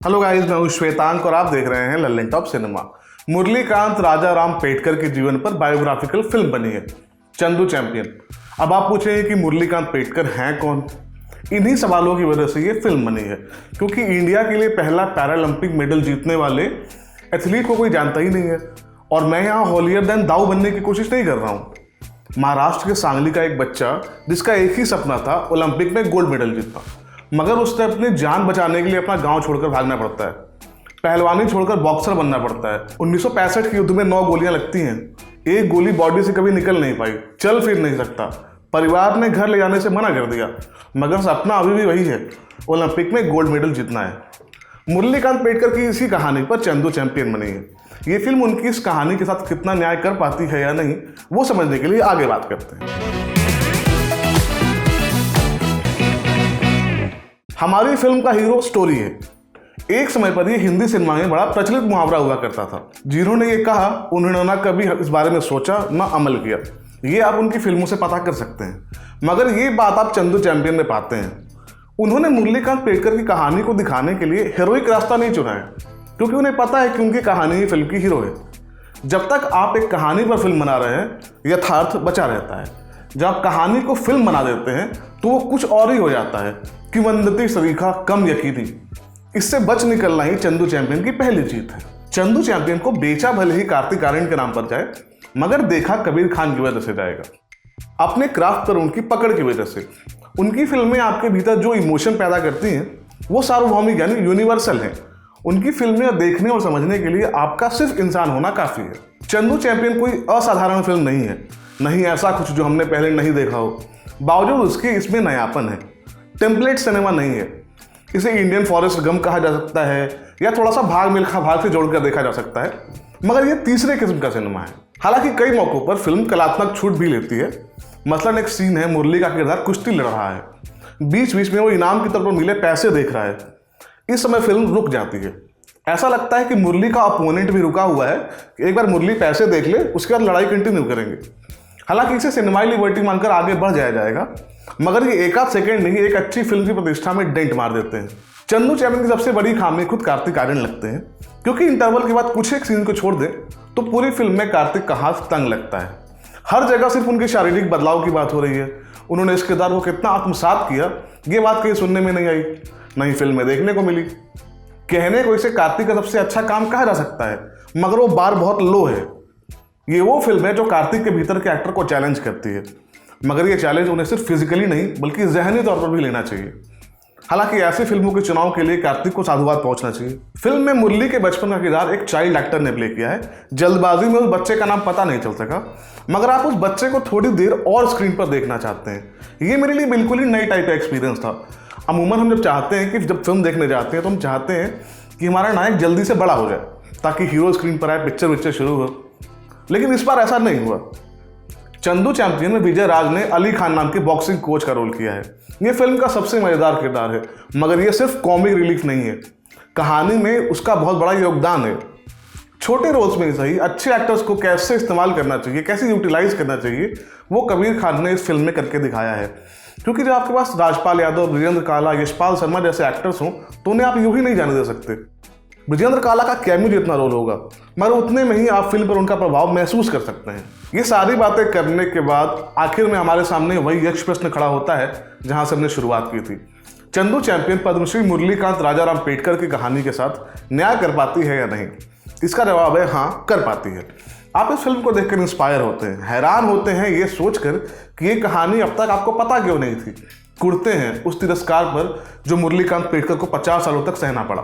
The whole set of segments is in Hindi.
हेलो गाइस, मैं हूं श्वेतांक और आप देख रहे हैं लल्लन टॉप सिनेमा। मुरलीकांत राजा राम पेटकर के जीवन पर बायोग्राफिकल फिल्म बनी है चंदू चैंपियन। अब आप पूछेंगे कि मुरलीकांत पेटकर हैं कौन। इन्हीं सवालों की वजह से ये फिल्म बनी है, क्योंकि इंडिया के लिए पहला पैरालंपिक मेडल जीतने वाले एथलीट को कोई जानता ही नहीं है। और मैं यहाँ हॉलियर देन दाऊ बनने की कोशिश नहीं कर रहा हूँ। महाराष्ट्र के सांगली का एक बच्चा जिसका एक ही सपना था ओलंपिक में गोल्ड मेडल जीतना, मगर उससे अपनी जान बचाने के लिए अपना गांव छोड़कर भागना पड़ता है। पहलवानी छोड़कर बॉक्सर बनना पड़ता है। 1965 के युद्ध में 9 गोलियां लगती हैं। एक गोली बॉडी से कभी निकल नहीं पाई, चल फिर नहीं सकता। परिवार ने घर ले जाने से मना कर दिया, मगर सपना अभी भी वही है, ओलंपिक में गोल्ड मेडल जीतना है। मुरलीकांत पेटकर की इसी कहानी पर चंदू चैंपियन बनी है। ये फिल्म उनकी इस कहानी के साथ कितना न्याय कर पाती है या नहीं, वो समझने के लिए आगे बात करते हैं। हमारी फिल्म का हीरो स्टोरी है। एक समय पर ये हिंदी सिनेमा में बड़ा प्रचलित मुहावरा हुआ करता था। जिन्होंने ये कहा उन्होंने ना कभी इस बारे में सोचा ना अमल किया। ये आप उनकी फिल्मों से पता कर सकते हैं, मगर ये बात आप चंदू चैंपियन में पाते हैं। उन्होंने मुरलीकांत पेटकर की कहानी को दिखाने के लिए हीरोइक रास्ता नहीं चुना है, क्योंकि उन्हें पता है कि उनकी कहानी ही फिल्म की हीरो है। जब तक आप एक कहानी पर फिल्म बना रहे हैं, यथार्थ बचा रहता है। जब आप कहानी को फिल्म बना देते हैं तो वो कुछ और ही हो जाता है कि वंदती सरीखा कम यकीनी। इससे बच निकलना ही चंदू चैंपियन की पहली जीत है। चंदू चैंपियन को बेचा भले ही कार्तिक आर्यन के नाम पर जाए, मगर देखा कबीर खान की वजह से जाएगा। अपने क्राफ्ट पर उनकी पकड़ की वजह से। उनकी फिल्में आपके भीतर जो इमोशन पैदा करती हैं वो सार्वभौमिक यानी यूनिवर्सल हैं। उनकी फिल्में देखने और समझने के लिए आपका सिर्फ इंसान होना काफ़ी है। चंदू चैंपियन कोई असाधारण फिल्म नहीं है, नहीं ऐसा कुछ जो हमने पहले नहीं देखा हो। बावजूद उसके इसमें नयापन है। टेम्पलेट सिनेमा नहीं है। इसे इंडियन फॉरेस्ट गम कहा जा सकता है या थोड़ा सा भाग मिल्खा भाग से जोड़कर देखा जा सकता है, मगर ये तीसरे किस्म का सिनेमा है। हालांकि कई मौकों पर फिल्म कलात्मक छूट भी लेती है। मसलन एक सीन है, मुरली का किरदार कुश्ती लड़ रहा है, बीच बीच में वो इनाम की तरफ पर मिले पैसे देख रहा है। इस समय फिल्म रुक जाती है। ऐसा लगता है कि मुरली का अपोनेंट भी रुका हुआ है कि एक बार मुरली पैसे देख ले, उसके बाद लड़ाई कंटिन्यू करेंगे। हालांकि इसे सिनेमाई लिबर्टी मानकर आगे बढ़ जाएगा, मगर ये एक आध सेकेंड नहीं, एक अच्छी फिल्म की प्रतिष्ठा में डेंट मार देते हैं। चंदू चैंपियन की सबसे बड़ी खामी खुद कार्तिक आर्यन लगते हैं, क्योंकि इंटरवल के बाद कुछ एक सीन को छोड़ दे तो पूरी फिल्म में कार्तिक का हाथ तंग लगता है। हर जगह सिर्फ उनके शारीरिक बदलाव की बात हो रही है। उन्होंने इस किरदार को कितना आत्मसात किया, ये बात कहीं सुनने में नहीं आई, नहीं फिल्म में देखने को मिली। कहने को इसे कार्तिक का सबसे अच्छा काम कहा जा सकता है, मगर वो बार बहुत लो है। ये वो फिल्म है जो कार्तिक के भीतर के एक्टर को चैलेंज करती है, मगर ये चैलेंज उन्हें सिर्फ फिजिकली नहीं बल्कि जहनी तौर पर भी लेना चाहिए। हालांकि ऐसी फिल्मों के चुनाव के लिए कार्तिक को साधुवाद पहुंचना चाहिए। फिल्म में मुरली के बचपन का किरदार एक चाइल्ड एक्टर ने प्ले किया है। जल्दबाजी में उस बच्चे का नाम पता नहीं चल सका, मगर आप उस बच्चे को थोड़ी देर और स्क्रीन पर देखना चाहते हैं। ये मेरे लिए बिल्कुल ही नई टाइप का एक्सपीरियंस था। अमूमन हम जब चाहते हैं कि जब फिल्म देखने जाते हैं तो हम चाहते हैं कि हमारा नायक जल्दी से बड़ा हो जाए ताकि हीरो स्क्रीन पर आए, पिक्चर शुरू हो, लेकिन इस बार ऐसा नहीं हुआ। चंदू चैंपियन में विजय राज ने अली खान नाम के बॉक्सिंग कोच का रोल किया है। ये फिल्म का सबसे मजेदार किरदार है, मगर ये सिर्फ कॉमिक रिलीफ नहीं है, कहानी में उसका बहुत बड़ा योगदान है। छोटे रोल्स में ही सही, अच्छे एक्टर्स को कैसे इस्तेमाल करना चाहिए, कैसे यूटिलाइज करना चाहिए, वो कबीर खान ने इस फिल्म में करके दिखाया है। क्योंकि जब आपके पास राजपाल यादव, ब्रिजेंद्र काला, यशपाल शर्मा जैसे एक्टर्स हों तो उन्हें आप यूं ही नहीं जाने दे सकते। ब्रिजेंद्र काला का कैमियो जितना रोल होगा, मगर उतने में ही आप फिल्म पर उनका प्रभाव महसूस कर सकते हैं। ये सारी बातें करने के बाद आखिर में हमारे सामने वही यक्ष प्रश्न खड़ा होता है जहां से हमने शुरुआत की थी। चंदू चैंपियन पद्मश्री मुरलीकांत राजा राम पेटकर की कहानी के साथ न्याय कर पाती है या नहीं? इसका जवाब है हाँ, कर पाती है। आप इस फिल्म को देखकर इंस्पायर होते हैं, हैरान होते हैं ये सोचकर कि ये कहानी अब तक आपको पता क्यों नहीं थी। कुड़ते हैं उस तिरस्कार पर जो मुरलीकांत पेटकर को 50 सालों तक सहना पड़ा,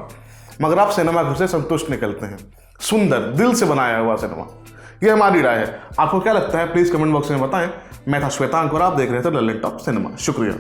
मगर आप सिनेमा घर से संतुष्ट निकलते हैं। सुंदर, दिल से बनाया हुआ सिनेमा। ये हमारी राय है। आपको क्या लगता है प्लीज कमेंट बॉक्स में बताएं। मैं था श्वेतांक और आप देख रहे थे लल्लन टॉप सिनेमा। शुक्रिया।